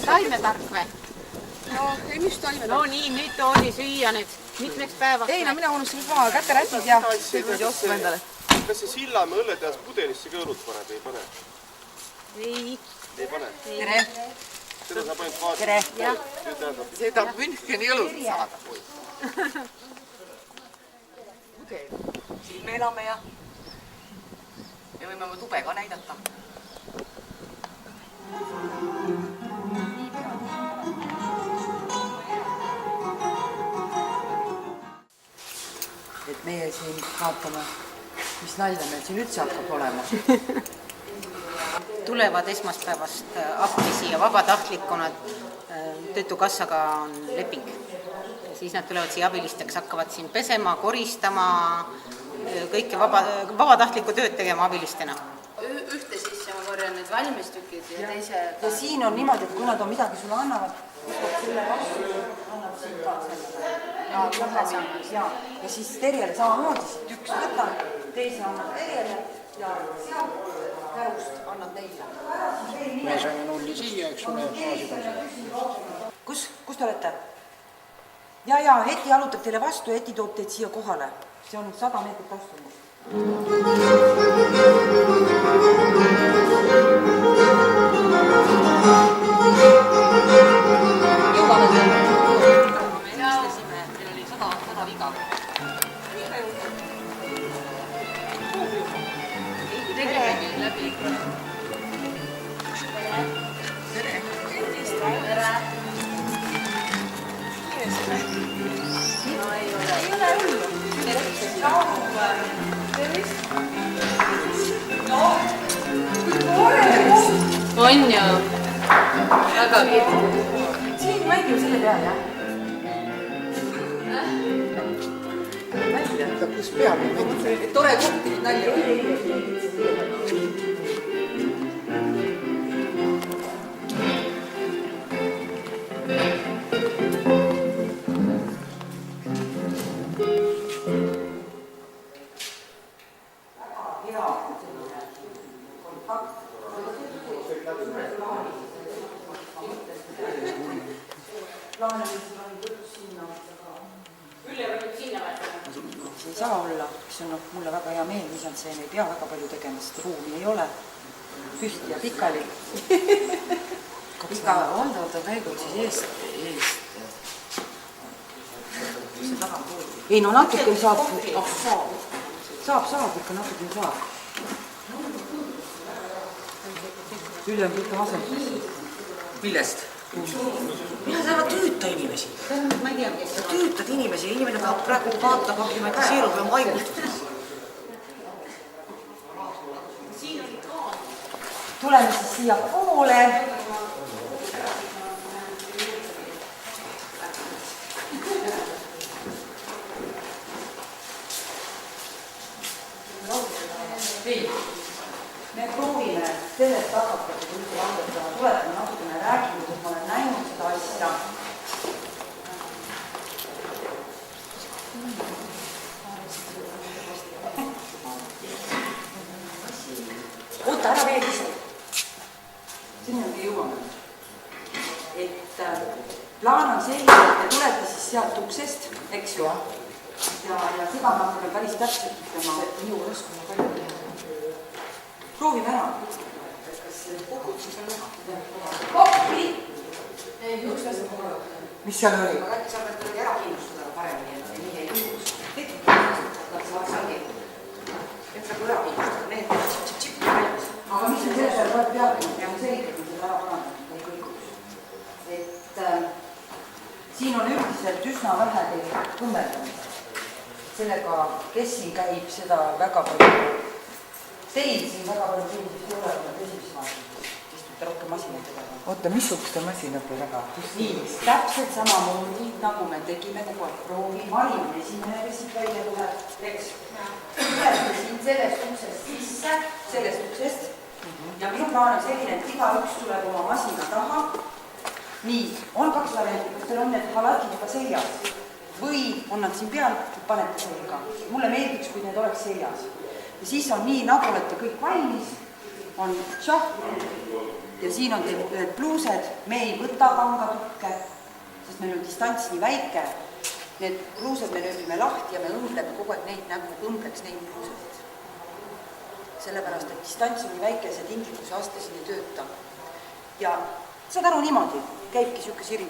Taimetark või? No, ei mis taimetark? No nii, nüüd oli süüa nüüd. Mitmeks päevaks? Ei, no mina unustasin maha käterätid ja kõik ostma endale. Kas see Sillamäe õlletehas pudelisse ka õlut paneb või ei pane? Ei. Ei pane? Tere! Seda saab ainult vaadata. Tere! Seda Müncheni õlut saada. Siin me elame ja me võime oma tube ka näidata. Et meie siin vaatame, mis nalja meil siin üldse hakkab olema. Tulevad esmaspäevast appi siia vabatahtlikuna, Töötukassaga on leping. Siis nad tulevad siia abilisteks, hakkavad siin pesema, koristama, kõike vabatahtlikku tööd tegema abilistena. Ühte sisse ma korjan need valmistükid ja teise... Ja siin on niimoodi, et kui nad on midagi sulle annavad, selle vastu, annab siin ka selle. Ja siis Terjele samamoodi, siit üks võtan, teise annab Terjele ja sealt kärust annab neile. Me saime nulli siia, eks ole, gaasitasime. Kus te olete? Ja, Heti jalutab teile vastu ja Heti toob teid siia kohale. See on 100 meetrit vastu must. Jõuame selle. Me istasime, meil oli 100 viga. Tegime läbi. Tere! Tere! No ei ole hullu. On ju. Väga kiiret. Siin mängiu selle peal, jah? Ta kus peal on mängida? Tore kohti nüüd nalja. See ei saa olla, mis on mulle väga hea meel, misantseen ei pea väga palju tegema, sest ruumi ei ole. Püsti ja pikali. Pika valdavalt on käigud siis eest. Ei no natuke saab. Saab, ikka natuke saab. Üle on ikka asendus. Millest? Mina saavad tüüta inimesi. Tüütad inimesi ja inimene peab praegu vaatab, aklimatiseerub ja on vaigustus. Tuleme siis siia poole. Me proovime sellest hakata, kui üldse langetama. Tuletame natukene rääkinud, et ma olen näinud seda asja. Oota, ära veel ise. Sinnagi jõuame. Et plaan on selline, et te tulete siis sealt uksest, eks ju? Ja seda ma hakkame päris täpselt ütlema, et minu rõskuma palju teha. Proovime ära. Kas kokkud siis on näha? Kokki! Mis seal oli? Ma kätte saab nüüd ära kindlustada paremini, et nii ei juhus. Nad saavad salgi. Et saab ära kindlustada. Need tšip-tšip valmis. Aga mis on selle peale tuleb peale? Ja on selgelt, et seda ära parandada, et kõikuks. Et siin on üldiselt üsna vähe teil kõmmeldamist. sellega, kes siin käib, seda väga palju, teil siin väga palju sellisest ei ole, kuna esimesmaal istute rohkem masinaid tegema. Oota, missuguste masinate taga? Nii, täpselt samamoodi, nagu me tegime kohe proovi, Mari on esimene, kes siit välja tuleb, eks. Tulete siin sellest uksest sisse, sellest uksest ja minu plaan on selline, et igaüks tuleb oma masina taha. Nii, on 2 varianti, kas teil on need halatid juba seljas või on nad siin peal, panete selga. Mulle meeldiks, kui need oleks seljas. Ja siis on nii, nagu olete kõik valmis, on šahv ja siin on teil need pluused, me ei võta kangatukke, sest meil on distants nii väike. Need pluused me lööbime lahti ja me õmbleme kogu aeg neid, nagu õmbleks neid pluused. Sellepärast, et distants on nii väike, see tinglikuse aste siin ei tööta. Ja saad aru niimoodi, käibki siuke sirim.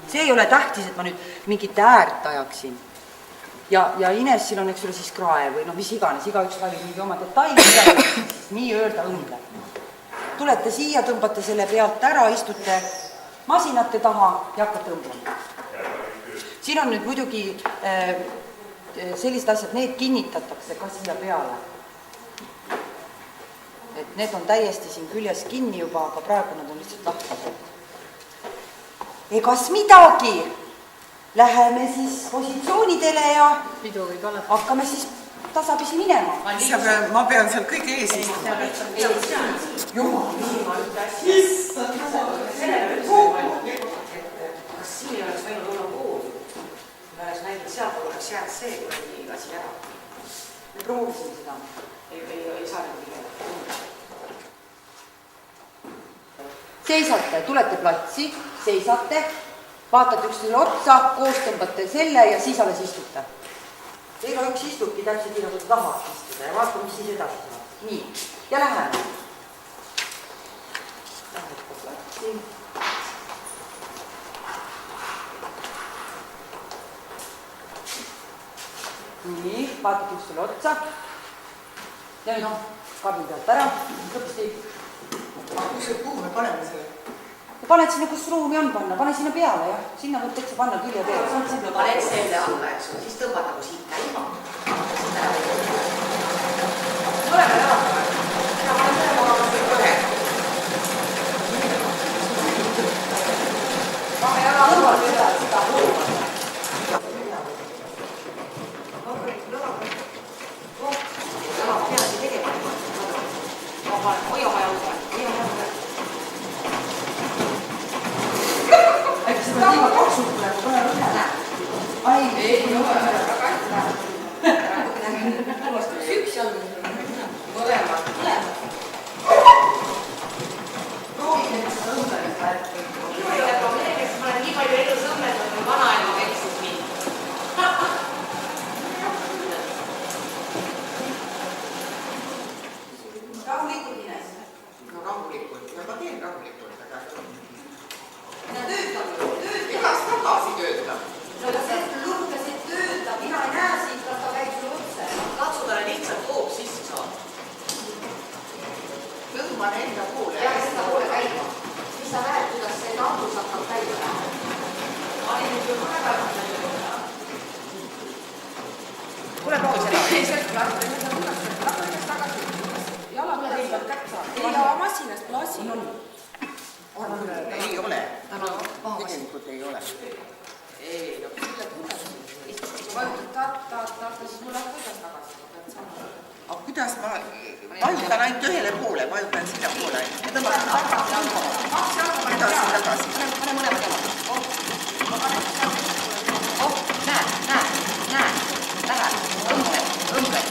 See ei ole tähtis, et ma nüüd mingit äärt ajaksin. Ja Inessil on, eks ole, siis krae või mis iganes, igaüks valib mingi oma detaili, nii öelda õmble. Tulete siia, tõmbate selle pealt ära, istute masinate taha ja hakkate õmblema. Siin on nüüd muidugi sellised asjad, need kinnitatakse ka siia peale. Et need on täiesti siin küljes kinni juba, aga praegu nad on lihtsalt lahtased. Egas midagi! Läheme siis positsioonidele ja hakkame siis tasapisi minema. Ma pean seal kõige ees istuma. Jumal, kas siin ei oleks võinud olla pool? Me oleks näinud sealt, oleks jääd see või asi ära. Me proovisime seda. Ei saa nüüd midagi. Seisate, tulete platsi, seisate, vaatate üksteisele otsa, koos tõmbate selle ja siis alles istute. Igaüks istubki täpselt nii, nagu ta tahab istuda ja vaatame, mis siis edasi saab. Nii, ja läheme. Lähete platsi. Nii, vaatate üksteisele otsa. Ja nüüd kabin pealt ära, lõpsti. Kuhu me paneme selle? Paned sinna, kus ruumi on panna, pane sinna peale, jah. Sinna võid täitsa panna külje peale. Paned selle alla, eks ole, siis tõmbad nagu siit käima. Oleme jaatama. Ja ma olen mõlema kõik ühe. Ma me jala kõrval seda hooga. Jala ma peagi tegema. Hoia vaja uue. Äkki seda liiga kaksud tuleb, pane üle. Ai, ei ole, väga hästi. Üks on mõlemad. Proovib ennast seda õmmelit äärti. Minu ei ole probleem, eks ma olen nii palju elus õmmeldanud, kui vanaema eksis mind. rahulikult Ines. No rahulikult, ja ma teen rahulikult, aga Ja töötab. igas tagasi töötab. No ta sellest lõhkas, et töötab, mina ei näe siit, kas ta käib sul otse. Katsu talle lihtsalt hoop sisse saada. Tõmban enda poole. Peale seda poole käima. Siis sa näed, kuidas see kampus hakkab käima. Ma olin nüüd juba väga Tule proovi seda. Jala pealt kätt saada. Ja masinast plasi. Ei ole. Tegelikult ei ole. ei, no küll tuleb. Vajutad ta, siis mul läheb kuidas tagasi. Aga kuidas ma vajutan ainult ühele poole, vajutan sinna poole. Ja tõmban tagasi. Pane mõlema tema. Näe. Lähe. Õmble.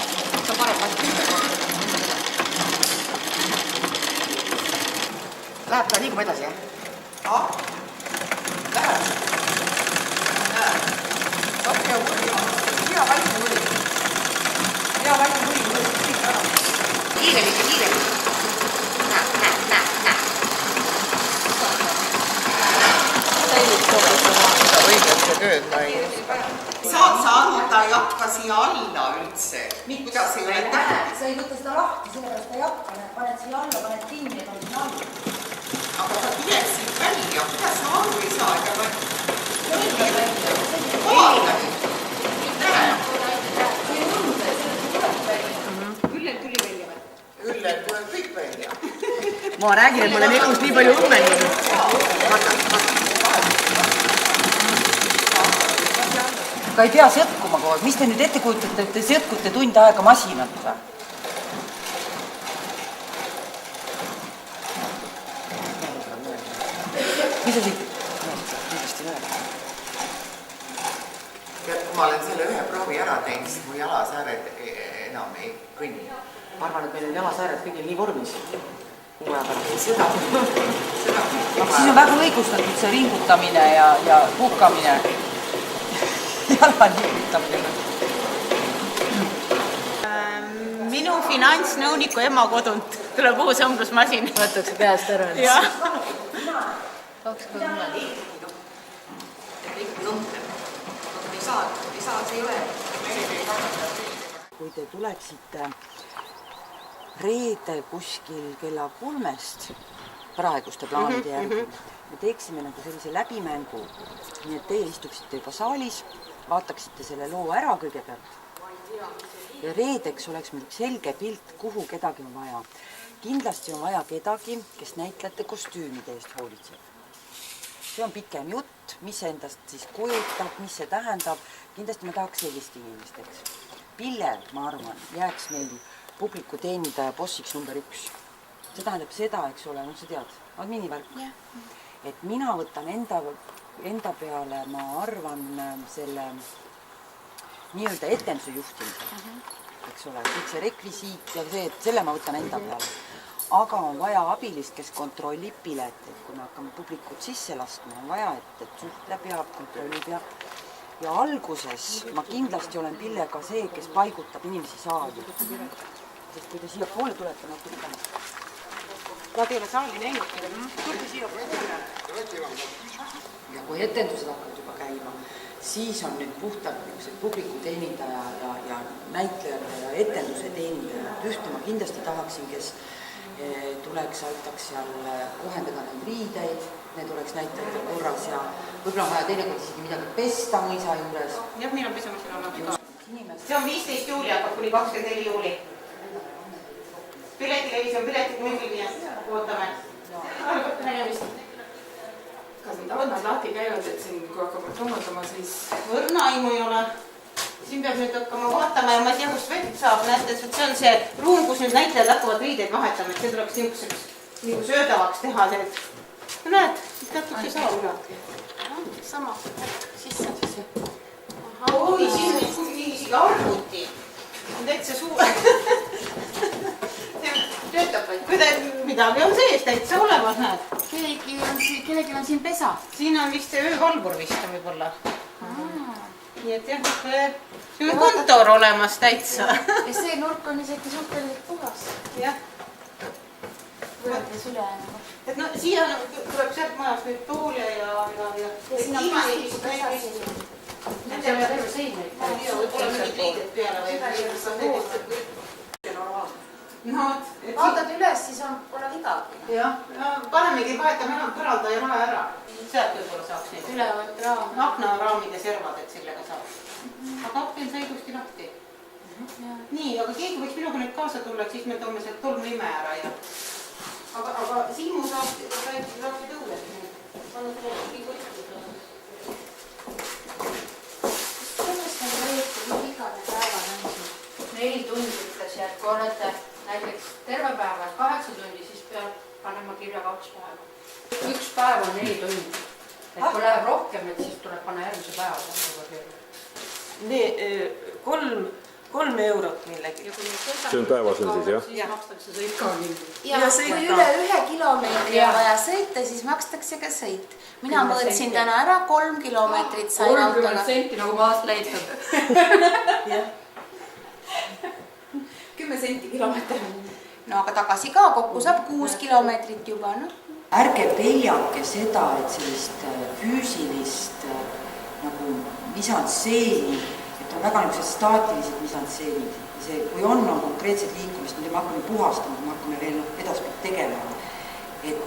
Sa paned masinast. Läheb ta liigub edasi, jah? Läheb. Hea vaikne võli. Kiiremini. Näe. Seda õigesse tööd ma ei oska. Saad sa anda ei hakka siia alla üldse? Kuidas ei ole tähtis? Sa ei võta seda lahti, sellepärast ei hakka, paned siia alla, paned kinni ja paned sinna alla. Aga sa tuled siit välja, kuidas sa aru ei saa? Vaata nüüd. Näe. Ma räägin, et ma olen elus nii palju õmmeldud. Ka ei pea sõtkuma kogu aeg. Mis te nüüd ette kujutate, et te sõtkute tund aega masinat või? Mis sa siit? Kui ma olen selle ühe proovi ära teinud, siis mu jalasääred enam ei kõnni. Ma arvan, et meil on jalasääred kõigil nii vormis. Uue pärast. Seda. Siis on väga õigustatud see ringutamine ja puhkamine. Jala liigutamine. Minu finantsnõuniku ema kodunt tuleb uus õmblusmasin. Võtaks käest ära. Jah. Kaks ka mõelda. Kui te tuleksite reede kuskil kella 3-st praeguste plaanide järgi, me teeksime nagu sellise läbimängu, nii et teie istuksite juba saalis, vaataksite selle loo ära kõigepealt ja reedeks oleks meil selge pilt, kuhu kedagi on vaja. Kindlasti on vaja kedagi, kes näitlejate kostüümide eest hoolitseb. See on pikem jutt, mis endast siis kujutab, mis see tähendab. Kindlasti ma tahaks sellist inimesteks. Pille, ma arvan, jääks meil publiku teenindaja bossiks number 1. See tähendab seda, eks ole, sa tead, adminivärk. Et mina võtan enda peale, ma arvan, selle nii-öelda etenduse juhtimise. Eks ole, kõik see rekvisiit ja see, et selle ma võtan enda peale. Aga on vaja abilist, kes kontrollib pilet, et kui me hakkame publikut sisse laskma, on vaja, et suhtleb ja kontrollib ja alguses ma kindlasti olen Pillega see, kes paigutab inimesi saali. Sest kui te siia poole tulete, nad tulete. Nad ei ole saali näinud. Tulge siia poole. Ja kui etendused hakkavad juba käima, siis on nüüd puhtalt publiku teenindaja ja näitlejate ja etenduse teenindaja. Ühte ma kindlasti tahaksin, kes tuleks, aitaks seal kohendada neid riideid, need oleks näitajatel korras ja võib-olla vaja teinekord isegi midagi pesta mõisa juures. Jah, meil on pesumasin olemas. See on 15 juuli, hakkab kuni 24 juuli. Piletilevis on piletid müügil, ootame. Nägemist. Kas need avaldavad lahti käivad, et siin kui hakkavad tommutama, siis... Võrnaimu ei ole. Siin peab nüüd hakkama vaatama ja ma ei tea, kust vett saab. Näete, et see on see ruum, kus nüüd näitlejad hakkavad riideid vahetama, et see tuleks niisuguseks nagu söödavaks teha. No näed, natuke saab. Sama, sisse. Oi, siin on isegi arvuti. Täitsa suur. Töötab vaid. Midagi on sees täitsa olemas, näed. Kellelgi on siin pesa. Siin on vist see öövalvur vist võib-olla. Nii et jah, see on kontor olemas täitsa. Ja see nurk on isegi suhteliselt puhas. Jah. Võrdes ülejäänu. Et no siia tuleb sealt majast nüüd tool ja... Ja siin on plastik pesa siin. See on terve sein. Võib-olla mingid riided peale või... Vaatad üles, siis pole midagi. Jah, panemegi vahetame enam põralda ja lae ära. Sealt võib-olla saaks neid. Ülevat raam. Aknaraamid ja servad, et sellega saab. Aga akten sai ilusti lahti. Nii, aga keegi võiks minuga nüüd kaasa tulla, siis me toome sealt tolmuime ära ja... Aga Siimu saab tõule. Sellest on võetud igane päevad on siin. 4 tundi ütles ja kui olete näiteks terve päeva 8 tundi, siis peab panema kirja 2 päeva. 1 päev on 4 tundi. Et kui läheb rohkem, et siis tuleb panna järgmise päeva. 3 eurot millegi. See on päevaselt siis, jah? Siis makstakse sõit ka mingi. Ja kui üle 1 kilomeetri on vaja sõita, siis makstakse ka sõit. Mina mõõtsin täna ära 3 kilomeetrit sain autoga. 30 senti nagu maast leitud. 10 senti kilomeetri. No aga tagasi ka, kokku saab 6 kilomeetrit juba, noh. Ärge peljake seda, et sellist füüsilist nagu misantseeni, et on väga niisugused staatilised misantseenid. Kui on konkreetset liikumist, mida me hakkame puhastama, me hakkame veel edaspidi tegema. Et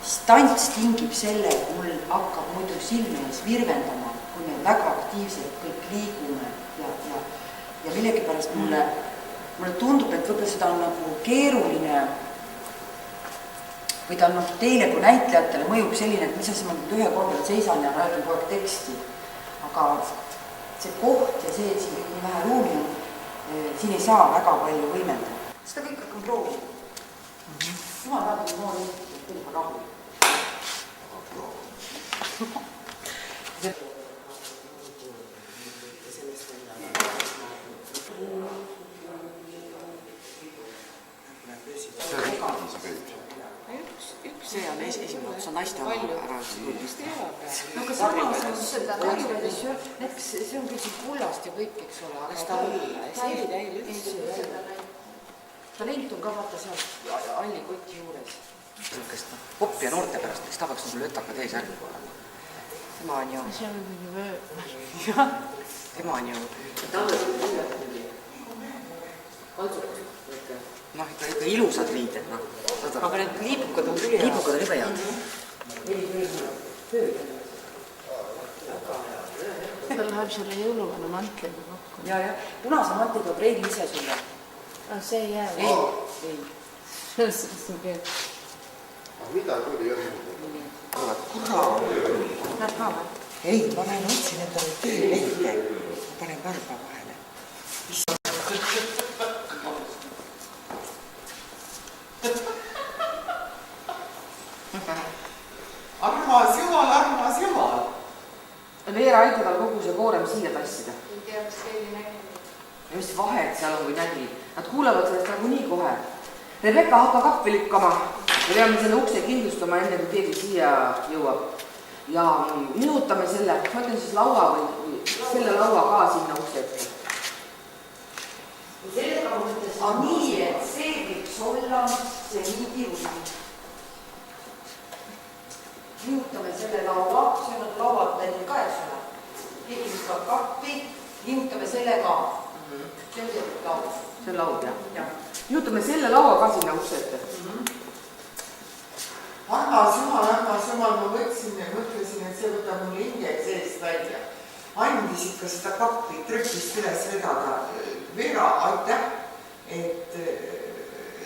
stants tingib selle, et mul hakkab muidu silme ees virvendama, kui me väga aktiivselt kõik liigume ja millegipärast mulle tundub, et võib-olla seda on nagu keeruline või ta teile kui näitlejatele mõjub selline, et mis asi ma nüüd ühe koha peal seisan ja räägin kogu aeg teksti. Aga see koht ja see, et siin kõik nii vähe ruumi on, siin ei saa väga palju võimendada. Seda kõik hakkam proovima. Jumal tahab noor inimesed, küll ma rahu. See on esimene otsa naiste oma ära. No aga samas on seda nägides ju, näiteks see on küll siin kullast ja kõik, eks ole, aga ta ei talent on ka vaata seal Alli Koti juures. Sihukest poppi ja noorte pärast, kes tahaks nagu lötakad ees ära. Tema on ju... See on mingi vöö. Tema on ju... Noh, ikka ilusad riided, noh. Aga need liibukad on küll hea. Liibukad on juba head. Ta läheb selle jõuluvana mantliga kokku. Ja, punase mantliga Breili ise sulle. See ei jää. Ei. See on küll. Mida tuli jah? Kurra! Näed ka või? Ei, ma näen otsin endale töölehte. Ma panen karba vahele. Armas jumal! Veera aitab tal kogu see koorem siia tassida. Ei tea, kas keegi nägi. Ja mis vahet seal on, kui nägi. Nad kuulevad sellest nagu nii kohe. Rebecca hakka kappi lükkama. Me peame selle ukse kindlustama enne, kui keegi siia jõuab. Ja nihutame selle, ma ütlen siis laua või selle laua ka sinna ukse ette. Sellega mõtlesin nii, et see võiks olla see niidiruum. Nihutame selle laua, see on lauad näinud ka, eks ole. Keegi viskab kappi, nihutame selle ka. See on see laud. See on laud, jah. Nihutame selle laua ka sinna ukse ette. Armas jumal, ma mõtlesin, et see võtab mul hinge seest välja. Andis ikka seda kappi, trükkist üles vedada. Veera, aitäh, et...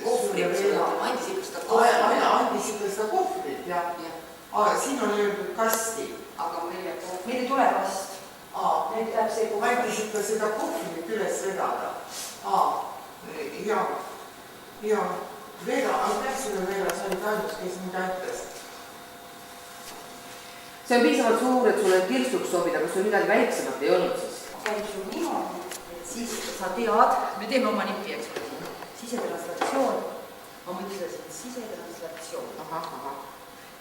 Kohvri ja Veera. Andis ikka seda kohvrit, jah. Siin on öeldud kasti. Aga meil ei tule kast. Meil läheb see kohvri. Andis ikka seda kohvrit üles vedada. Ja Veera, aitäh sulle Veera, sa olid ainus, kes mind aitas. See on piisavalt suur, et sulle kirstuks sobida, kas sul midagi väiksemat ei olnud siis? Käib sul niimoodi, et siis sa tead, me teeme oma nipi, eks. Sisetransllatsioon. Ma mõtlesin, sisetransllatsioon.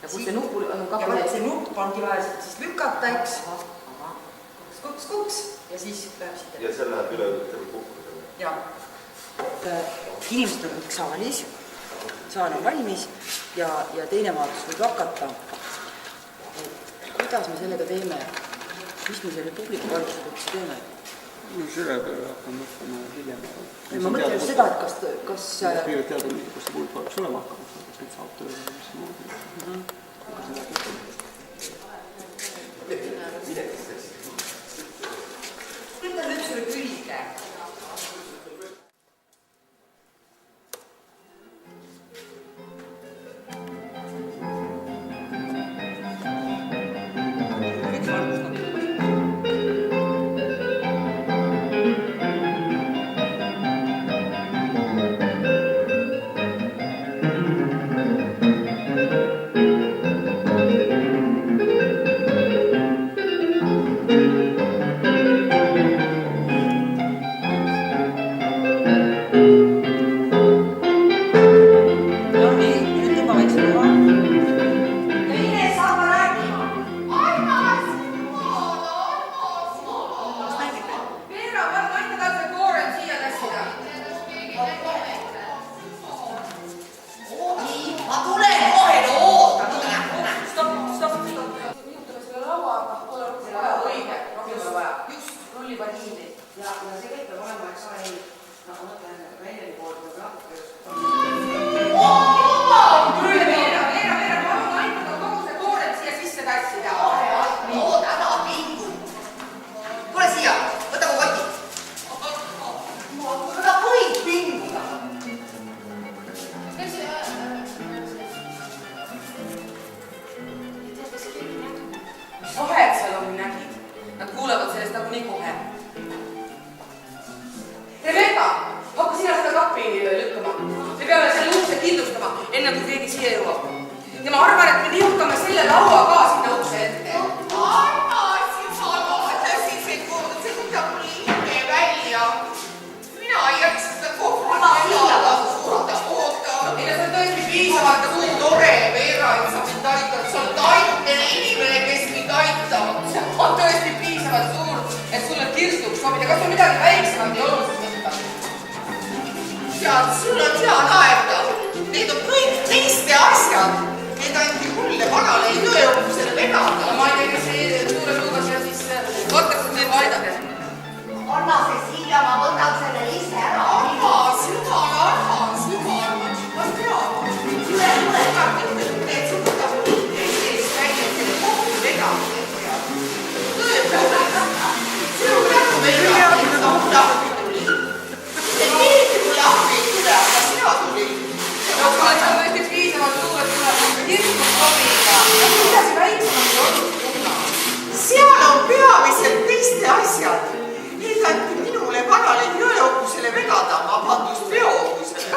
Ja kui see nupp on ka... Ja see nupp pandi vaheselt siis lükata, eks. Kuks. Ja siis läheb siit. Ja see läheb üle kukkuda. Jaa. Inimesed on kõik saalis. Saal on valmis ja teine vaatus võib hakata. Kuidas me sellega teeme? Mis me selle publiku valgusega üldse teeme? No selle peale hakkame mõtlema hiljem. Ma mõtlen just seda, et kas... Kõigepealt teada, kas see publiku valgus olema hakkab, kas nüüd saab tööle, mis muud. Võtta nüüd sulle külge. enne kui keegi siia jõuab. Ja ma arvan, et me nihutame selle laua ka sinna ukse ette. Piisavalt kui tore, Veera, et sa mind aitad. Sa oled ainukene inimene, kes mind aitab. On tõesti piisavalt suur, et sulle kirstuks sobida. Kas on midagi väiksemat ja oluliselt võtta? Tead, sul on hea naerda. Need on kõik teiste asjad. Need anti mulle vanale jõeõppusele vedada. Ma ei tea, kes see suure luugas ja siis võtaks meil aidata. Anna see siia, ma võtan selle ise ära. Armas, jumala armas. Ma tean. Tule. Et sa võtab mind eest välja selle kohtu vedamine. Tõepoolest. Sinu tänu meil rääkida mulle appi tuli. See keegi mulle appi ei tule, aga sina tuli. No kui on tõesti piisavalt suured tuleb kirstuks sobida. Mida see väiksemalt ei olnud tunna? Seal on peamiselt teiste asjad. Need anti minule vanale jõeõppusele vedada, ma pandus veoõppusele.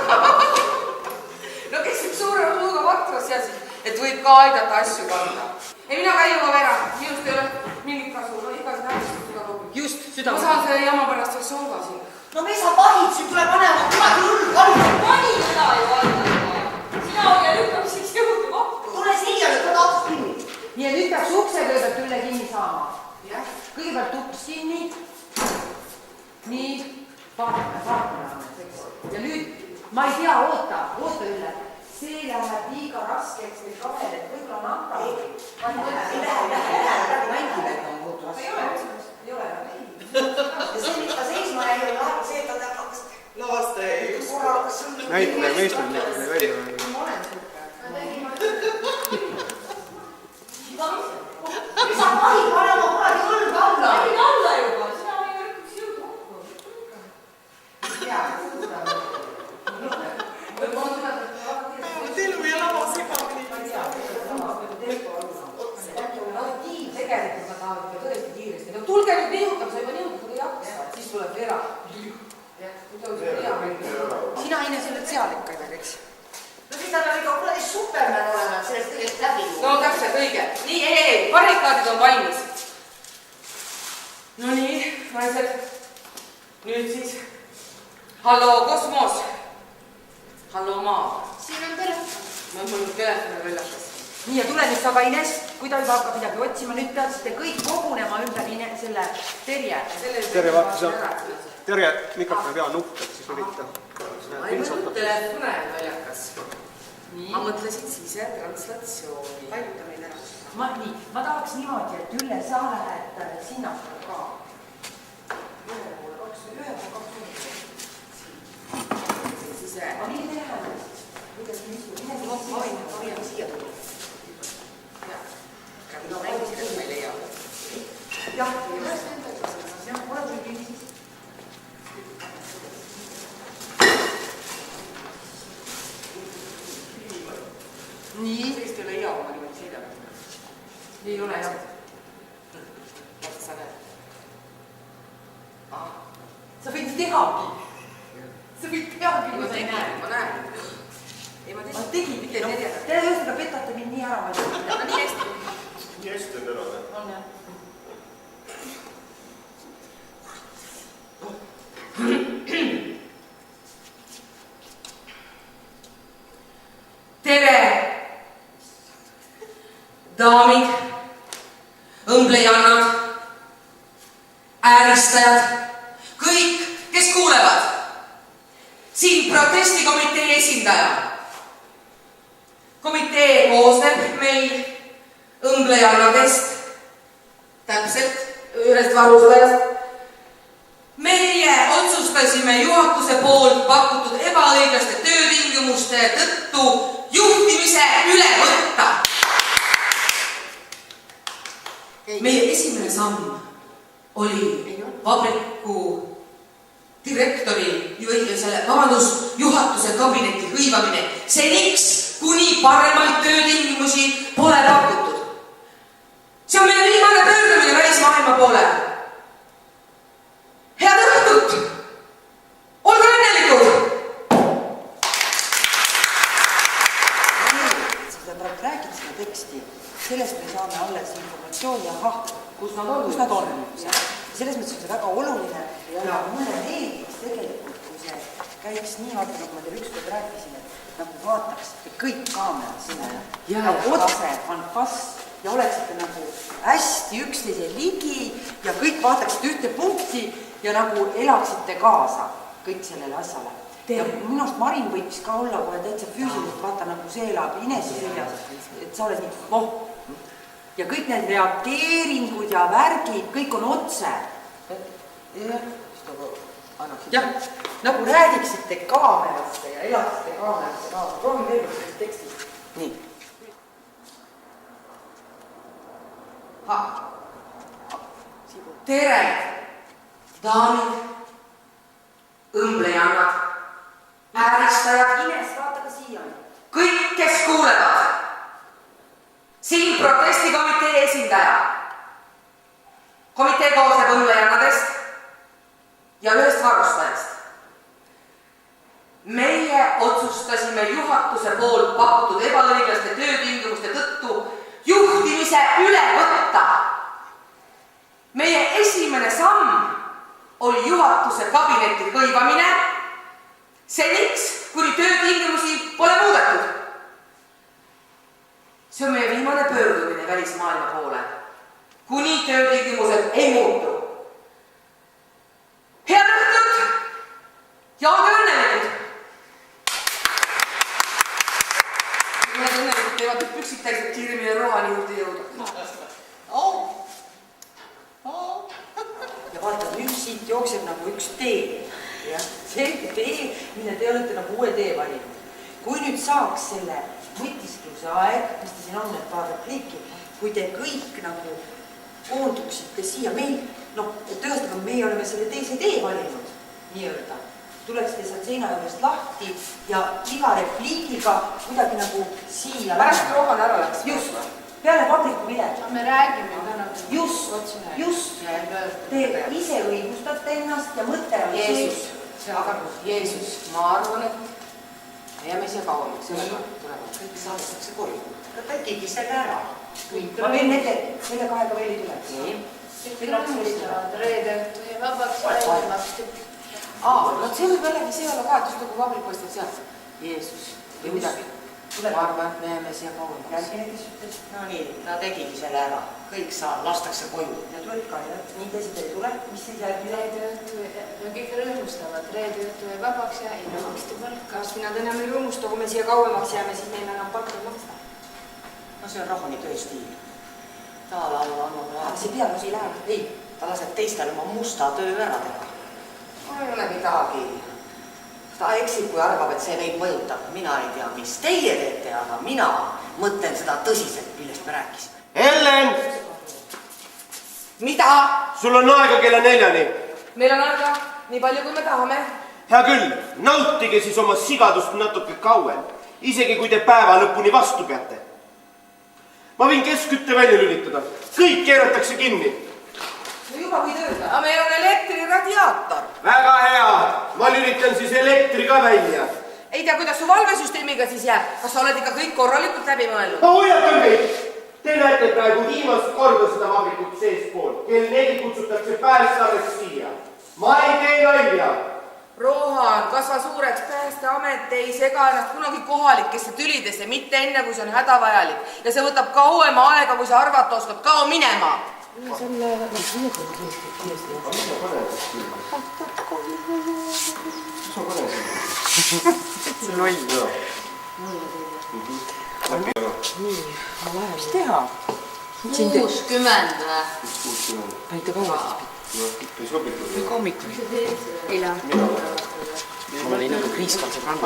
No kes üks suurema luuga vaktras ja siis, et võib ka aidata asju kanda. Ei, mina ka ei jõua Veera. Minust ei ole mingit kasu. No iga seda asju süda loobi. Just, süda. Ma saan selle jama pärast veel solva siin. No me sa pahid, siin tuleb panema kunagi hull kalla. Pani seda ju alla juba. Sina ja lükkamiseks jõudu kokku. Tule siia, lükka taas kinni. Nii, et nüüd peaks ukse kõigepealt üle kinni saama. Kõigepealt uks kinni. Nii, vaatame. Ja nüüd, ma ei tea, oota üle. See läheb liiga raskeks või kahel, et võib-olla nata. Ei lähe, mängime, et on muutu raske. Ei ole. Ja see, mis ta seisma ei ole, läheb see, et ta teab hakast. Lavasta ei just. näitleja meestel niimoodi välja. Mis sa pahid panema kunagi hull kalla? Panid alla juba, sina või lükkaks jõudu kokku. Telu ja lava segamini. Tegelikult nad tahavad ikka tõesti kiiresti. No tulge nüüd nihutab, sa juba nihutada ei jaksa. Siis tuleb Veera. Sina, Ines, oled seal ikka veel, eks? No siis ta peab ikka kuradi Superman olema, et sellest kõigest läbi. No täpselt, õige. Nii, ei, barrikaadid on valmis. No nii, naised. Nüüd siis. Halloo, kosmos. Halloo, maa. Siin on telefon. Ma olen mõnnud telefoni väljakas. Nii, ja tule nüüd sa ka Ines, kui ta juba hakkab midagi otsima, nüüd peaksite kõik kogunema ümber selle Terje. Terje, vaata, see on Terje mikrofoni pea nupp, et siis ürita. Ma ei mõnnud telefone väljakas. Ma mõtlesin sisetranslaatsiooni. Vajuta meid ära. Ma tahaks niimoodi, et Ülle, sa lähed sinna ka. Ühe poole 2 minutit. Sise. Ma nii teha. Kuidas me istume? Ma võin siia tulla. No mängisin, et ma ei leia. Jah, ole küll siis. Nii. Sellist ei ole hea, ma niimoodi sõidan. Nii ei ole, jah. Vaata, sa näed. Sa võid tehagi. Sa võid tehagi. Ma näen. Ei, ma tegin. Te ühesõnaga petate mind nii ära. Nii hästi. Nii hästi on ära, või? On, jah. Tere! Daamid, õmblejannad, ääristajad, kõik, kes kuulevad. Siin protestikomitee esindaja. Komitee koosneb meil õmblejannadest, täpselt ühest varustajast. Meie otsustasime juhatuse poolt pakutud ebaõiglaste töötingimuste tõttu juhtimise üle võtta. Meie esimene samm oli vabriku direktori juhatuse kabineti hõivamine seniks, kuni paremaid töötingimusi pole pakutud. See on meie viimane pöördumine välismaailma poole. Head õhtut! Olge õnnelikud! saame alles informatsiooni, ahah, kus nad on. Selles mõttes on see väga oluline ja mulle meeldiks tegelikult, kui see käiks nii, vaata, nagu ma teile ükskord rääkisin, et nagu vaataksite kõik kaamerad sinna ja otse, fantass ja oleksite nagu hästi üksteise ligi ja kõik vaataksite ühte punkti ja nagu elaksite kaasa kõik sellele asjale. Ja minu arust Marin võiks ka olla kohe täitsa füüsiliselt, vaata nagu see elab Inesi seljas, et sa oled nii, ja kõik need reageeringud ja värgid, kõik on otse. Jah, nagu räägiksite kaamerasse ja elaksite kaamerasse kaasa. Proovime veel sellest tekstist. Nii. Tere, daamid, õmblejannad, ääristajad, Ines, vaata ka siia. kõik, kes kuulevad. Siin protestikomitee esindaja. Komitee koosneb õmblejannadest ja ühest varustajast. Meie otsustasime juhatuse poolt pakutud ebaõiglaste töötingimuste tõttu juhtimise üle võtta. Meie esimene samm oli juhatuse kabineti hõivamine seniks, kuni töötingimusi pole muudetud. See on meie viimane pöördumine välismaailma poole, kuni töötingimused ei muutu. Head õhtut ja olge õnnelikud! Mõned õnnelikud teevad nüüd püksid täis, et kiiremini rohani juurde jõuda. Ja vaata, nüüd siit jookseb nagu üks tee. See tee, mille te olete nagu uue tee valinud. Kui nüüd saaks selle mõtiskluse aeg, mis te siin on need paar repliiki, kui te kõik nagu koonduksite siia meil, et ühesõnaga meie oleme selle teise tee valinud, nii-öelda. Tuleksite sealt seina juurest lahti ja iga repliigiga kuidagi nagu siia Pärast rohan ära läks. Just, peale vabriku midagi. Me räägime ka nagu Just. Te ise õigustate ennast ja mõte on Jeesus, ma arvan, et me jääme siia kauemaks, sellega tulevad. Kõik saadetakse koju. Ta tegi selle ära. Ma veel selle kahega veel ei tuleks. kõik rõõmustavad reede õhtu ja vabaks päevamaks. See võib jällegi see olla ka, et just nagu vabrikostid sealt. Jeesus või midagi. Ma arvan, et me jääme siia kauemaks. Järgmine, kes ütles, No nii, ta tegigi selle ära. Kõik lastakse koju. ja tuled ka, nii teised ei tule, mis siis järgmine? Reede õhtu ja kõik rõõmustavad reede õhtu ja vabaks ja ei maksta palka. Kas nad enam ei rõõmusta, kui me siia kauemaks jääme, siis neil enam palka ei maksta? No see on Rahoni tööstiil. Ta See pealusi läheb. Ei, ta laseb teistel oma musta töö ära teha. Mul ei ole midagi. Ta eksib, kui arvab, et see neid mõjutab. Mina ei tea, mis teie teete, aga mina mõtlen seda tõsiselt, millest me rääkisime. Ellen! Mida? Sul on aega kella 4-ni. Meil on aega nii palju, kui me tahame. Hea küll, nautige siis oma sigadust natuke kauem, isegi kui te päeva lõpuni vastu peate. Ma võin keskkütte välja lülitada. Kõik keeratakse kinni. No juba võid öelda. Aga meil on elektriradiaator. Väga hea. Ma lülitan siis elektri ka välja. Ei tea, kuidas su valvesüsteemiga siis jääb. Kas sa oled ikka kõik korralikult läbi mõelnud? Ma hoiatan kõik. Te näete praegu viimast korda seda vabrikut seespool. Kell 4 kutsutakse päästeamet siia. Ma ei tee nalja. Rohan, kasva suureks, Päästeamet ei sega ennast kunagi kohalikesse tülidesse, mitte enne, kui see on hädavajalik. Ja see võtab kauem aega, kui sa arvata oskad. Kao minema! Mis teha? 60 või? Panite kauem? Ei sobitud. Hommikul. Eile. Mul oli nagu kriiskatsebrannad.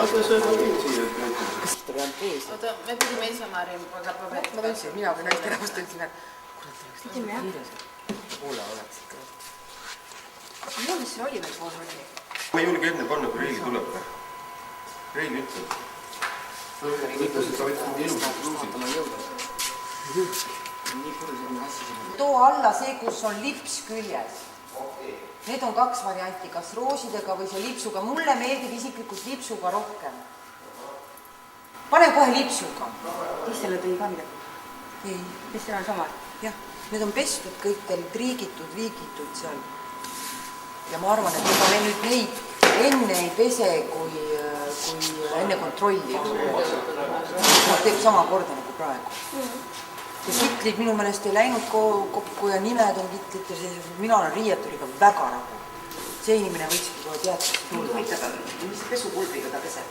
Oota, me pidime ise Marin paberit. Ma tõlksin, mina või naiste rahvast tõlksin, et kurat oleks kiires. Kuule, oleks ikka. Mul mis see oli veel pool oli? Ma ei julge enne panna, kui Reili tuleb. Reili ütleb. Ütles, et sa võtsid mingi elusid. Too alla see, kus on lips küljes. Need on 2 varianti, kas roosidega või see lipsuga. Mulle meeldib isiklikult lipsuga rohkem. Pane kohe lipsuga. Teistele tõi ka midagi. ei, mis seal on samad? jah, need on pestud kõik teil, triigitud, viigitud seal. Ja ma arvan, et ega me nüüd neid enne ei pese, kui enne kontrolli. Teeb sama korda nagu praegu. Ja kitlid minu meelest ei läinud kokku ja nimed on kitlites. Mina olen riieturiga väga rahu. See inimene võikski kohe teatakse tulla. Mis pesupulbriga ta peseb?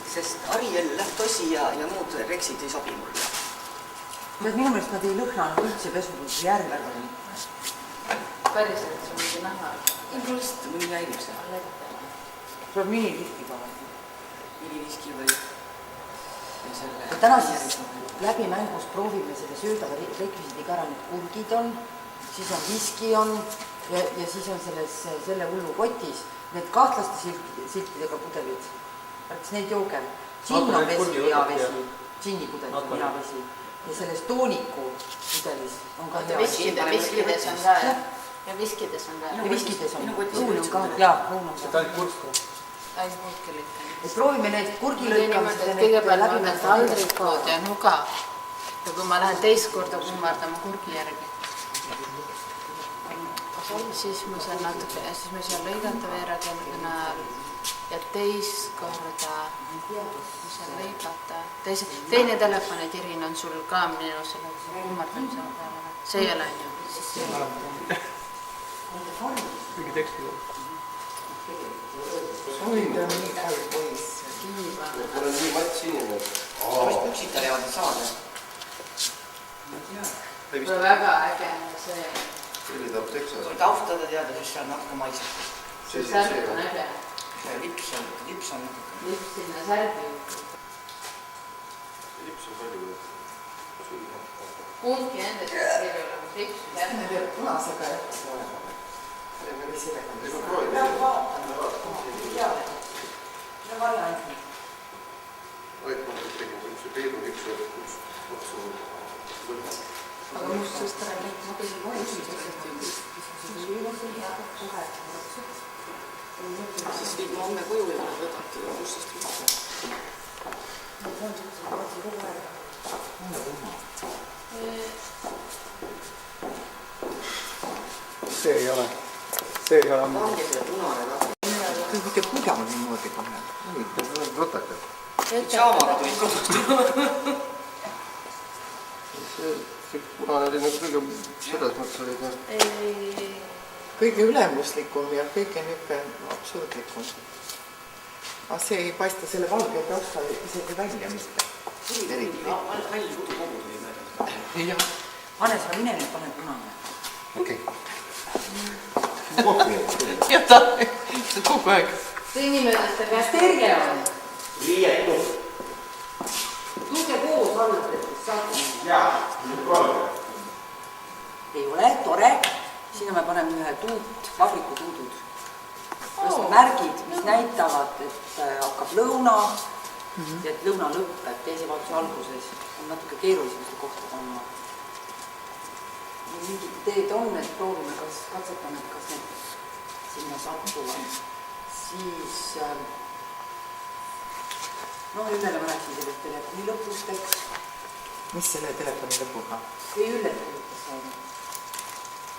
Sest Ariel, Lähtosi ja muud reksid ei sobi mulle. Minu meelest nad ei lõhnanud üldse pesupulbri järgi. Päriselt, see on mingi näha. Just, mõni jäirib see. Tuleb miniviski ka. Miniviski või selle... Täna siis läbi mängus proovime selle söödava rekvisiidiga ära, need kurgid on, siis on viski on ja siis on selle hullu kotis need kahtlaste siltidega pudelid. Ärks neid joogem. Džinn on vesi, hea vesi. Džinni pudelis on hea vesi. Ja selles tooniku pudelis on ka hea vesi. Viskides on ka, jah? Ja viskides on ka. Ja viskides on. Ruun on ka, jaa, ruun on ka. See ainult kurku. Ainult kurki lõikanud. Et proovime need kurgilõikamised ja need kõigepealt läbi mõned taldrikud ja nuga. Ja kui ma lähen teist korda kummardama kurgi järgi, siis ma saan natuke, siis ma saan lõigata veerakonna ajal ja teist korda ma saan lõigata. Teine telefonitirin on sul ka minu selle kummardamise peale. See ei ole ju. Kõigi tekstiga. Nüüd on nii käi poiss. Mul on nii mats inimene. Mis püksita leavad need saada? Kui väga äge see. Selli tahab teksas. Kui taustada teada, siis see on natuke maitseb. See särg on äge. See lips on natuke. Lips sinna särgi. Lips on palju. Kumbki nendest ei ole lips särgi. Me peab punasega jättes olema. Või sellega. Ega proovi. See on variant. Vaikmakult tegin üks peedu, üks võtta. Aga mustust räägib. Siis viid ma homme kuju ja võtate mustast võtta. See ei ole. Pange selle punane taha. Kui mitte kugemal niimoodi kohe. Võtake. Saamaga tulid kodust. See punane oli nagu kõige selles mõttes oli ka. Kõige ülemuslikum ja kõige niisugune absurdlikum. Aga see ei paista selle valge tausta isegi välja mitte. Hall kudukogu tuli mööda. Jah. Pane seda mine nüüd, pane punane. Okei. Ja ta kogu aeg. See inimene, ta peab Terje on. Riietud. Tulge koos alla, et saate. Jaa, nüüd korda. Ei ole, tore. Sinna me paneme ühe vabrikutuudud. Märgid, mis näitavad, et hakkab lõuna ja et lõuna lõppeb teise vaatuse alguses. On natuke keerulisem seda kohta panna. Mingid ideed on, et proovime, kas katsetame, kas need sinna satuvad. Siis, Üllele ma rääksin sellest telefoni lõpust, eks. Mis selle telefoni lõpuga? Või Üllet kuulutas saada.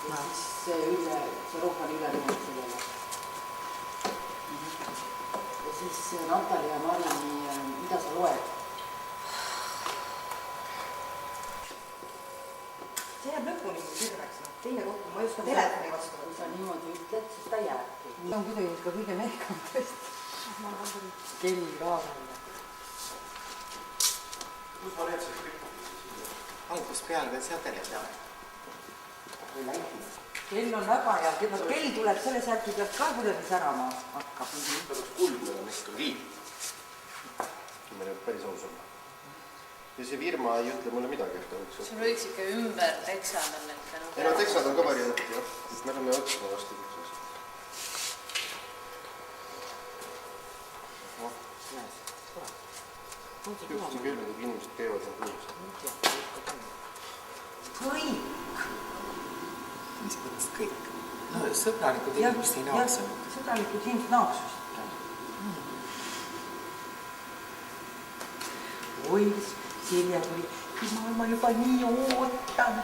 Ja siis see Roopani Ülle nimelt sellele. Ja siis Natali ja Mari, mida sa loed? See jääb lõpuni sirraks. Teine kokku, ma just telefoni vastu, kui sa niimoodi ütled, siis ta jääbki. See on kuidagi ka kõige mehkam tõesti. Kell ka välja. Kus ma need siis kõik? Algus peale veel seadele peale. Või länkis. Kell on väga hea, kell tuleb selle särki pealt ka kuidagi särama hakkab. See oleks kuldne on ikka riib. Kui me nüüd päris aus olla. Ja see firma ei ütle mulle midagi, et oleks. sul võiks ikka ümber teksad on need. Ei no teksad on ka varianti, jah. Me oleme otsima vastu kutsust. Just on küll, kui inimesed käivad ja kuulust. Kõik! Mis mõttes kõik? No sõbralikud inimesed ei naaksu. Sõbralikud inimesed naaksusid. Oi, Silja tuli, ma juba nii ootan.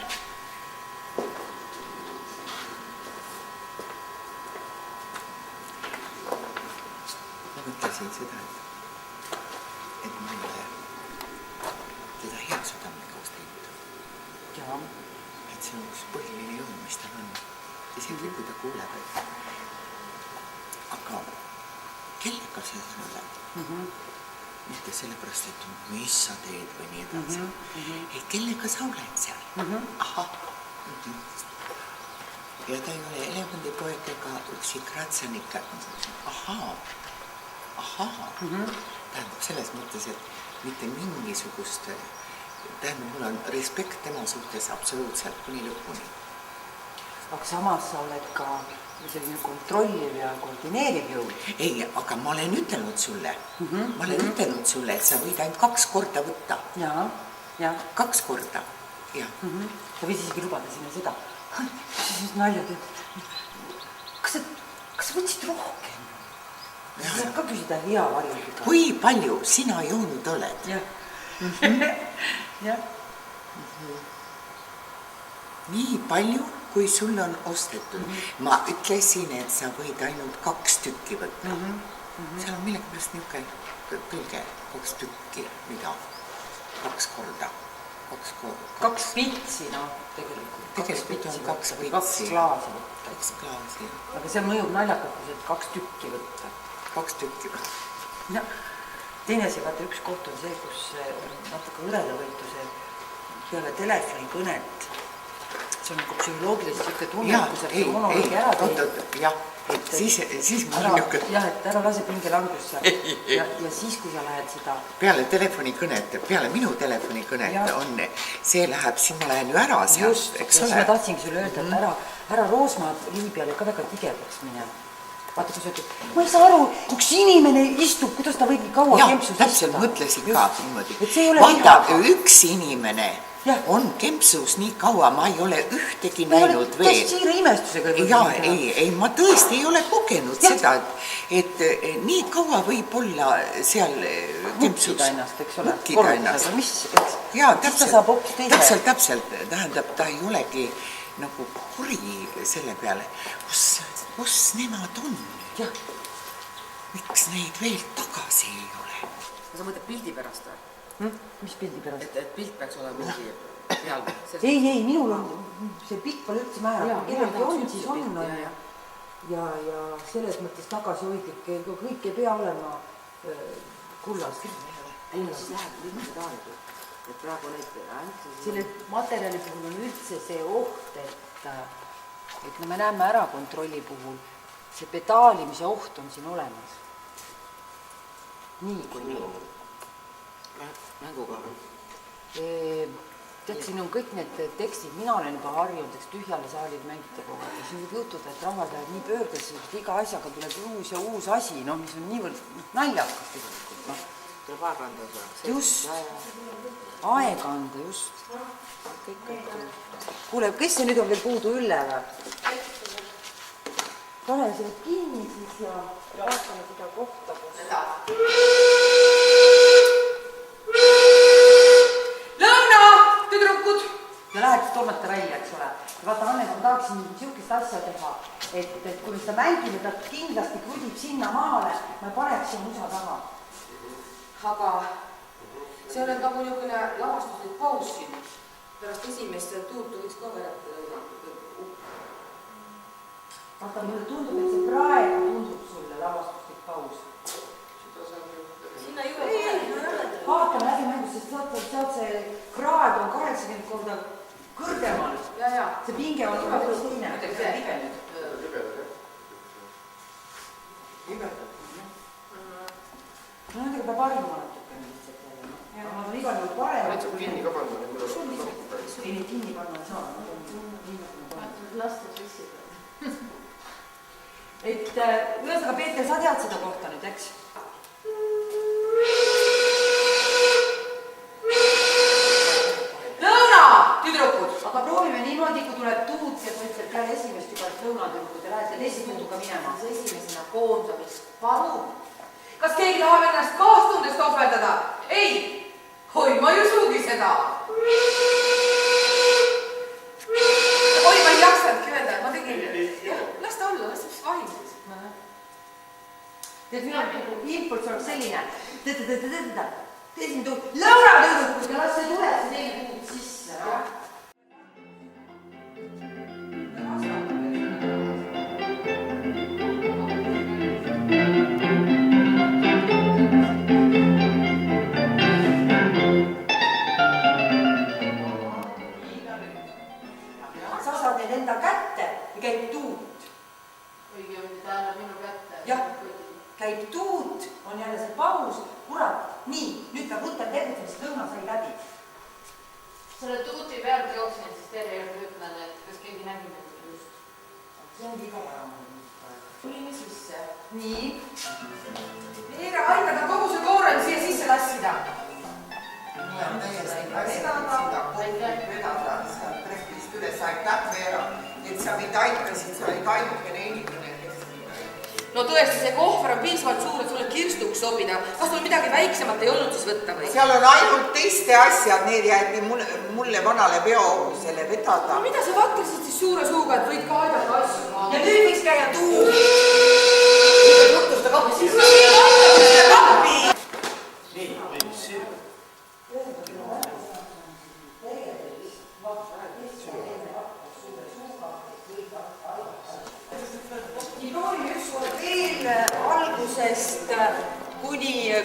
Ma mõtlesin seda, et ma ei ole teda hea südamega teinud. Jaa. Et see on üks põhiline jõud, mis tal on. Isegi kui ta kuuleb, et aga kellega sa siin oled? Mitte sellepärast, et mis sa teed või nii edasi. Et kellega sa oled seal? Ahah. Ja ta ei ole elevandipoeg ega üksik ratsanik. Ahaa. Tähendab selles mõttes, et mitte mingisugust, tähendab, mul on respekt tema suhtes absoluutselt kuni lõpuni. Aga samas sa oled ka selline kontrolliv ja koordineeriv jõud. Ei, aga ma olen ütelnud sulle, et sa võid ainult 2 korda võtta. Jaa. 2 korda, jah. Sa võid isegi lubada sinna seda. Siis naljad, et kas sa võtsid rohkem? Sa saad ka küsida hea varjuga. Kui palju sina joonud oled? Jah. Nii palju, kui sul on ostetud. Ma ütlesin, et sa võid ainult 2 tükki võtta. Seal on millegipärast niisugune tõlge 2 tükki, mida 2 korda. 2 pitsi, noh, tegelikult. Tegelikult on 2 pitsi. 2 klaasi võtta. 2 klaasi. Aga see mõjub naljakalt, et 2 tükki võtta. 2 tükki võtta. Teine asi, vaata, üks koht on see, kus on natuke õredavõituse peale telefonikõnet. See on nagu psühholoogiliselt siuke tunne, kui sa see monoloogi ära teed. Jah, siis mul on niisugune. Jah, et ära lase pingelangus seal. Ja siis, kui sa lähed seda... Peale telefonikõnet, peale minu telefonikõnet on, see läheb, siin ma lähen ju ära sealt, eks ole. Ma tahtsingi sulle öelda, et ära Roosmaad Liibiale ka väga tigedaks minema. Vaata, kui sa ütled, ma ei saa aru, üks inimene istub, kuidas ta võib nii kaua kempsus istuda. Täpselt mõtlesin ka niimoodi. Vaata, üks inimene on kempsus nii kaua, ma ei ole ühtegi näinud veel. Täst siire imestusega. Ei, ma tõesti ei ole kogenud seda, et nii kaua võib olla seal kempsus. Mukkida ennast, eks ole. Mukkida ennast. Jaa, täpselt. Tähendab, ta ei olegi nagu kuri selle peale, kus nemad on. Miks neid veel tagasi ei ole? Sa mõtled pildi pärast või? Mis pildi pärast? Et pilt peaks olema mingi peal. Ei, minul on, see pilt pole üldse määrab. Kellelgi on, siis on. Ja selles mõttes tagasihoidlik, kõik ei pea olema kullast. Ei, siis läheb liigne taaliga. Et praegu neid selle materjali puhul on üldse see oht, et me näeme ära kontrolli puhul, see pedaalimise oht on siin olemas. Nii kui nii. Mänguga. Tead, siin on kõik need tekstid, mina olen juba harjunud, eks tühjale saalid mängite kogu aeg. Siin võib jutuda, et rahvas läheb nii pöördes, et iga asjaga tuleb uus ja uus asi, mis on niivõrd naljakas tegelikult. Tuleb aega anda. Just. Aega anda, just. Kuule, kes see nüüd on veel puudu, Ülle või? Pane selle kinni siis ja vaatame seda kohta, kus... Lõuna, tüdrukud! Ja lähed tormata välja, eks ole. Ja vaata, Anne, ma tahaksin niisugust asja teha, et kui me seda mängime, ta kindlasti krudib sinna maale, ma paneks siin musa taha. Aga see on nagu niisugune lavastuslik paus siin. Pärast esimest tuutu võiks ka verata. Vaata, mulle tundub, et see praegu tundub sulle lavastuslik paus. Sinna juurde. Vaatame läbi mängus, sest sealt see kraad on 80 korda kõrgemal. See pinge on ka teine. Mõtleme, see libe nüüd. No nendega peab harjuma natukene lihtsalt jälle. Ma olen igal juhul parem. Täitsa kinni ka panna. Ei, neid kinni panna ei saa. Lastes vissid. Et ühesõnaga, Peeter, sa tead seda kohta nüüd, eks? Lõuna, tüdrukud! Aga proovime niimoodi, kui tuleb tuut ja sa ütled peale esimest juba, et lõunatüdrukud ja lähete teise tuutuga minema. Esimesena koondamist. Palun! Kas keegi tahab ennast kaastundest ohverdada? Ei! oi, ma ei usugi seda. Oi, ma ei jaksanudki öelda, ma tegin. Las ta olla, las ta vahises. Tead, mina impuls oleks selline. Tee siin lõunatõudukud ja las see tuleb, see teine puud sisse. Sa saad need enda kätte ja käib tuut. õige on, ta annab minu kätte. Jah, käib tuut, on jälle see paus, kurat. Nii, nüüd ta võtab tegutsemist lõuna sai läbi. Selle tuuti pealt jooksin, siis teile juurde ütlen, et kas keegi nägi midagi just. See on viga ära. Tulime sisse. Nii. Veera, aidata kogu see koorem siia sisse lassida. Ma olen täiesti vedada, sealt trepist üles, aitäh Veera, et sa mind aitasid, sa olid ainukene inimene, kes... No tõesti, see kohver on piisavalt suur, et sulle kirstuks sobida. Kas sul midagi väiksemat ei olnud siis võtta või? Seal on ainult teiste asjad, need jäeti mulle vanale veoobusele vedada. No mida sa vattasid siis suure suuga, et võid ka aidata asju? Ja nüüd võiks käia tuu. Võttusta kappi siis. Aidata kappi! Algusest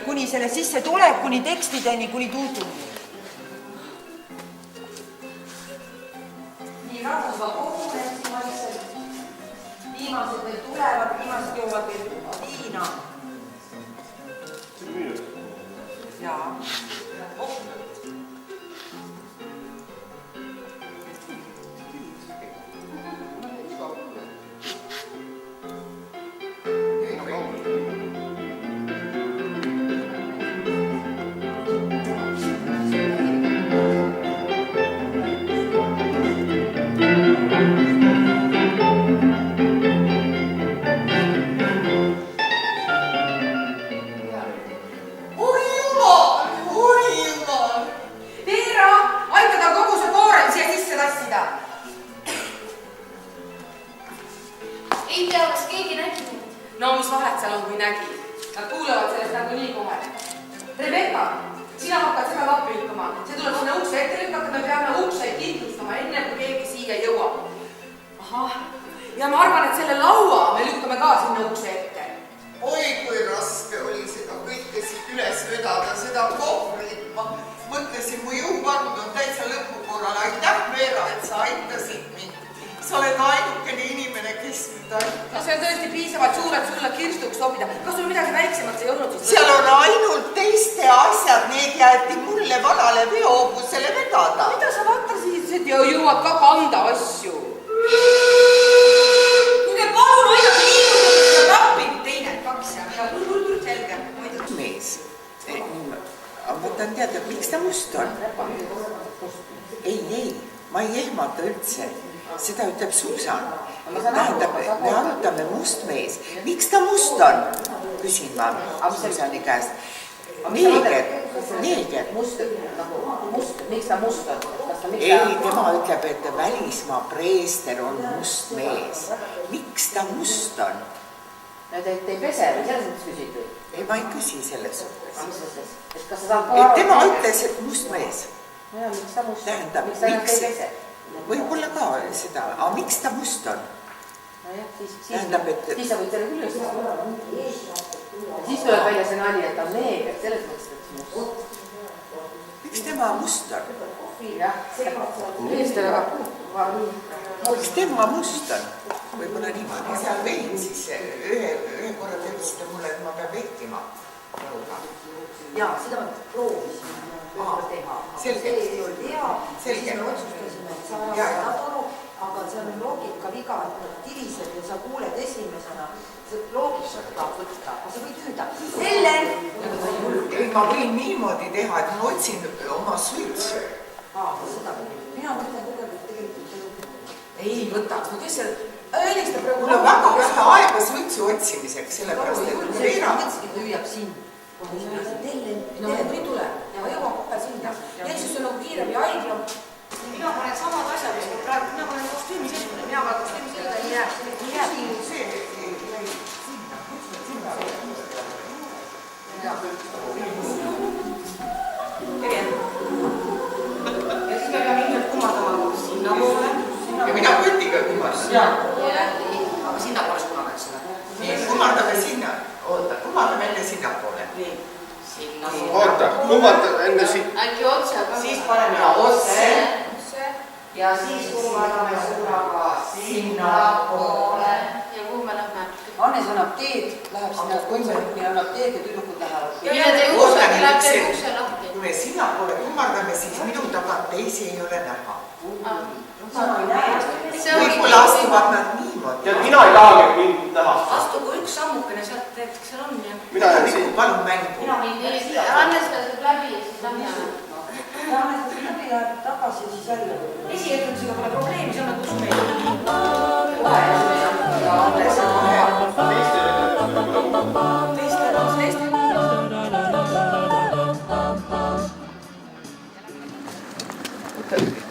kuni selle sisse tuleb, kuni tekstideni, kuni tuutuni. Nii rahva kogunes vaikselt. Viimased veel tulevad, viimased jõuavad veel viina. Jaa. Ei tea, kas keegi nägi mind. No mis vahet seal on, kui nägi? Nad kuulevad sellest nagu nii kohe. Rebecca, sina hakkad seda lappi lükkama. See tuleb sinna ukse ette lükata, me peame ukse kindlustama enne, kui keegi siia jõuab. Ahah, ja ma arvan, et selle laua me lükkame ka sinna ukse ette. Oi, kui raske oli seda kõike siit üles vedada, seda kohvrit. Ma mõtlesin, mu jõuvarud on täitsa lõpukorral. Aitäh, Veera, et sa aitasid mind. Sa oled ainukene inimene, kes mind aitab. No see on tõesti piisavalt suur, et sulle kirstuks sobida. Kas sul midagi väiksemat ei olnud siis? Seal on ainult teiste asjad, need jäeti mulle vanale veoobusele vedada. Mida sa vattasid, et jõuad ka kanda asju? Kuulge, palun aidata liigutada seda rappi. Teine, kaks ja selge. Mees. Ma tahan teada, miks ta must on? Ei, ma ei ehmata üldse. Seda ütleb Susan. Tähendab, me arutame must mees. Miks ta must on? Küsin ma Susani käest. Neeger. Must, miks ta must on? Ei, tema ütleb, et välismaa preester on must mees. Miks ta must on? Te ei pese või selles mõttes küsid või? Ei, ma ei küsi selles suhtes. Kas sa saad ka aru? Tema ütles, et must mees. Miks ta must on? Tähendab, Miks ta ennast ei pese? Võib-olla ka seda, aga miks ta must on? Nojah, siis sa võid selle küll just. Siis tuleb välja see nali, et ta on neeger, selles mõttes, et must. Miks tema must on? Jah, eestele Miks tema must on? Võib-olla niimoodi. Seal veid siis ühe korra te ütlesite mulle, et ma pean vehtima. Jaa, seda ma proovisin teha. Selge. See ei olnud hea. Selge. Siis me otsustasime, et sa ajad aru, aga see on loogika viga, et ta tiriseb ja sa kuuled esimesena. See loogikat tahab võtta, aga sa võid hüüda. Ellen! Ma võin niimoodi teha, et ma otsin oma suitsu. Seda mina mõtlen kogenud tegelikult. Ei võtaks, no kes seal õilistab praegu? Mul on väga vähe aega suitsu otsimiseks, sellepärast, et Veera... Mõtlesin, et hüüab sind. No või tule ja ma jõuan kohe sinna. Näiteks on nagu kiirem ja haigla. Mina panen samad asjad, mis ma praegu, mina panen kostüümi selline, mina panen kostüümi selline, nii jääb, nii jääb. Ja siis me peame ilmselt kummardama sinna poole. Ja mina kotiga kummas. Aga sinna poole suunamaks seda. Nii, kummardame sinna. Oota, kummardame enne sinna poole. Nii. Sinna poole. Oota, kummardame enne siit. Äkki otse ka? Siis paneme otse. Ja siis kummardame suunaga sinna poole. Ja kuhu me lähme? Hannes annab teed, läheb sinna kontserti, annab teed ja tüdrukud lähevad. Mine tee ukse, läheb tee ukse lahti. Kui me sinna poole kummardame, siis minu taga teisi ei ole näha. Võib-olla astuvad nad niimoodi. Ja mina ei tahagi mind näha. Astugu üks sammukene sealt teed, kes seal on ja... Mida jääb siin? Palun mängu. Hannes pääseb läbi ja siis lähme. Hannes pääseb läbi ja tagasi ja siis jälle. Esietendusega pole probleemi, see on nagu usu meil.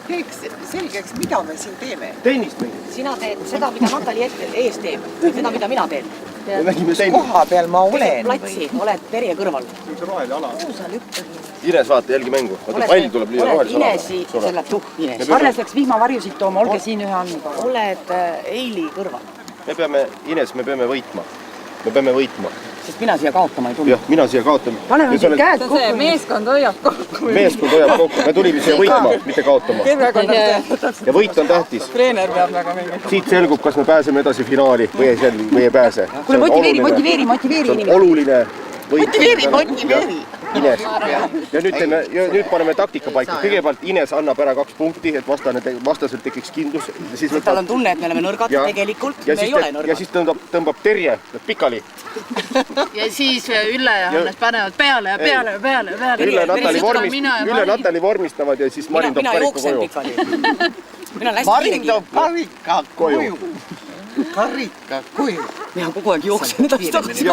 Teeks selgeks, mida me siin teeme. Tennist mängime. Sina teed seda, mida Natali ees teeb, seda, mida mina teen. Me mängime tennist. Koha peal ma olen. Platsi, oled perje kõrval. See on roheline ala. Kuhu sa lükkad? Ines, vaata, jälgi mängu. Vaata, pall tuleb liiga rohelise ala. Inesi, selle Ines. Harles läks vihmavarjusid tooma, olge siin ühe andma. Oled Eili kõrval. Me peame, Ines, me peame võitma. Me peame võitma. Sest mina siia kaotama ei tulnud. Jah, mina siia kaotan. Paneme siit käed kokku. Meeskond hoiab kokku. Meeskond hoiab kokku. Me tulime siia võitma, mitte kaotama. Ja võit on tähtis. Treener peab väga mingi. Siit selgub, kas me pääseme edasi finaali või ei pääse. Kuule, motiveeri See on oluline võit. Motiveeri. Ines. Ja nüüd paneme taktika paika. Kõigepealt Ines annab ära 2 punkti, et vastasel tekiks kindlus. Tal on tunne, et me oleme nõrgad, tegelikult me ei ole nõrgad. Ja siis tõmbab Terje pikali. Ja siis Ülle ja Hannes panevad peale. Ülle Natali vormistavad ja siis Marin toob karika koju. Mina olen hästi kiiregi. Karika koju. Karika koju. Mina kogu aeg jooksen edasi tagasi.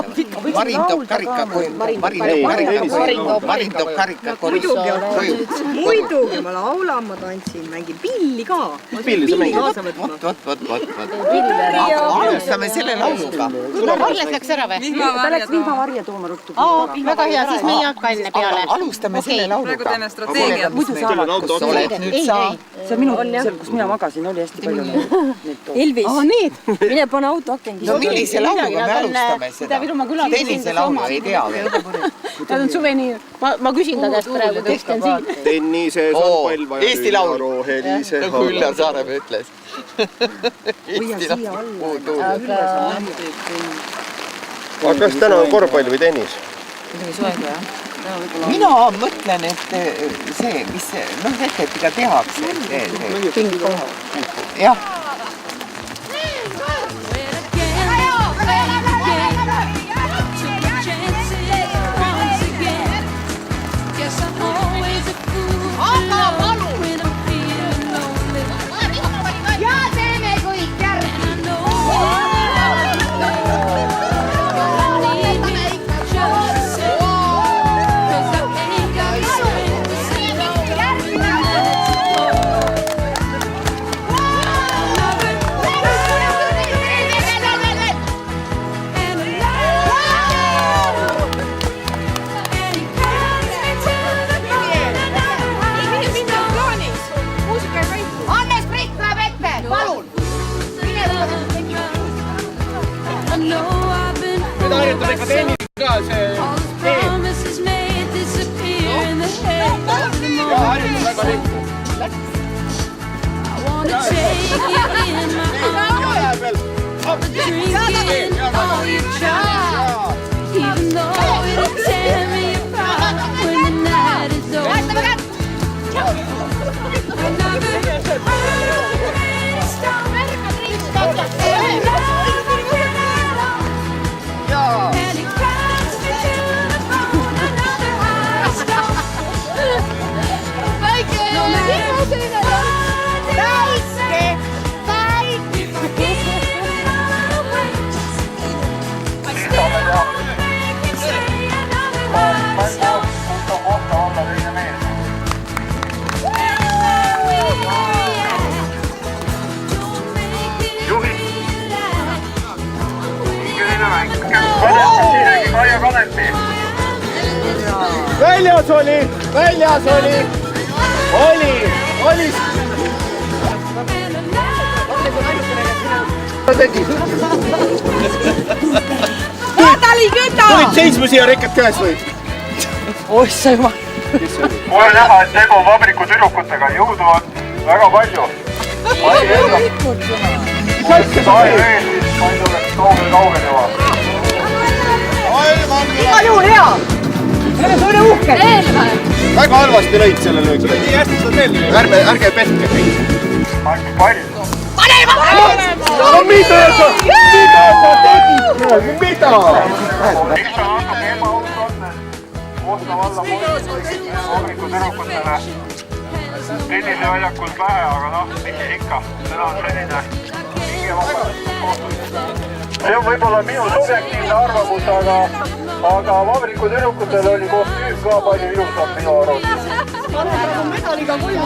Marin toob karika koju. Marin toob karika koju. Muidugi, ma laulan, ma tantsin, mängin pilli ka. Pilli sa mängid? Alustame selle lauluga. Harles läks ära või? Ta läks vihmavarja tooma ruttu. Väga hea, siis me ei hakka enne peale. Alustame selle lauluga. Praegu teeme strateegiat. Muidu saavad, kus sa oled nüüd sa. See on minu, kus mina magasin, oli hästi palju neid. Elvis, mine pane auto akengi. No millise lauluga me alustame seda? Tennise laulu ei tea veel. Nad on suveniir. Ma küsin ta käest praegu, tekst on siin. Tennises on pall vaja Eesti laul. rohelise. Nagu Üllar Saaremäe ütles. Hoia siia alla. Aga kas täna on korvpall või tennis? Mina mõtlen, et see, mis hetetiga tehakse. Jah. Kaia Kanepi. Väljas oli! Oli! Tulid seisma siia rekad käes või? Oih, sa jumal. Kohe näha, et tegu vabriku tüdrukutega. Jõudu on väga palju. Sai veel, Kai tuleks kaugel juba. Igal juhul hea. Selles oli uhke. Väga halvasti lõid selle löögi. Nii hästi saad veel löögi. Ärge petke kõik. Ainult pall. No mida sa tegid? Mida? Miks ta natuke ebaaus on? Kohtla valla vabriku tüdrukutele. Tenniseväljakul pähe, aga noh, mis ikka. Täna on selline hingevaba kohtus. See on võib-olla minu subjektiivne arvamus, aga vabriku tüdrukutel oli kostüüm ka palju ilusam minu arvamus. Ma olen praegu medaliga koju.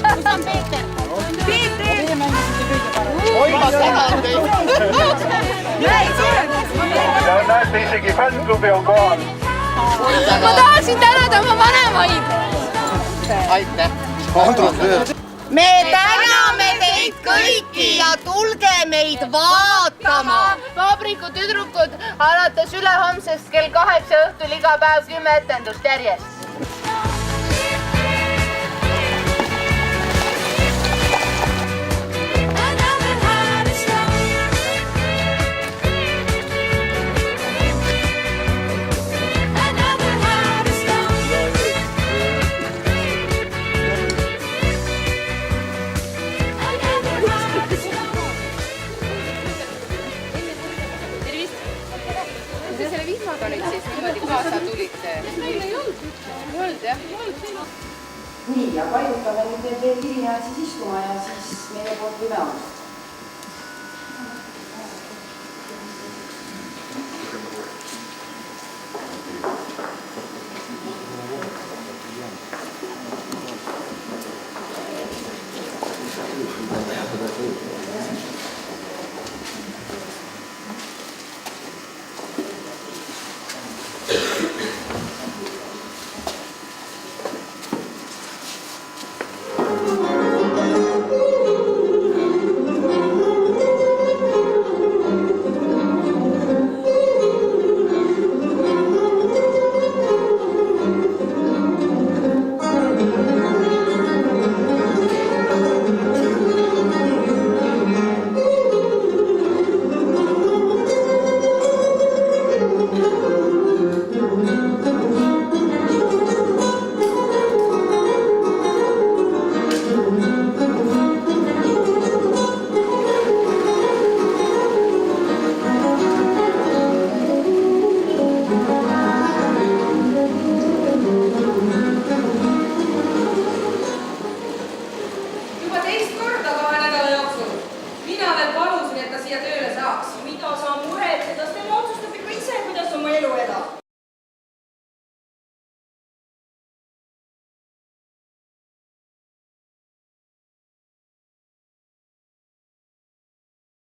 Kus on Peeter? Peeter! Oi, ma tänan teid! Ja näete, isegi fännklubi on kohal. Ma tahasin tänada oma vanemaid. Aitäh! Me täname teid kõiki ja tulge meid vaatama. Vabriku tüdrukud alates ülehomsest kell 8 õhtul iga päev 10 etendust järjest. Nii, ja paigutame nüüd need veel kirinajad siis istuma ja siis meie poolt võime alustada.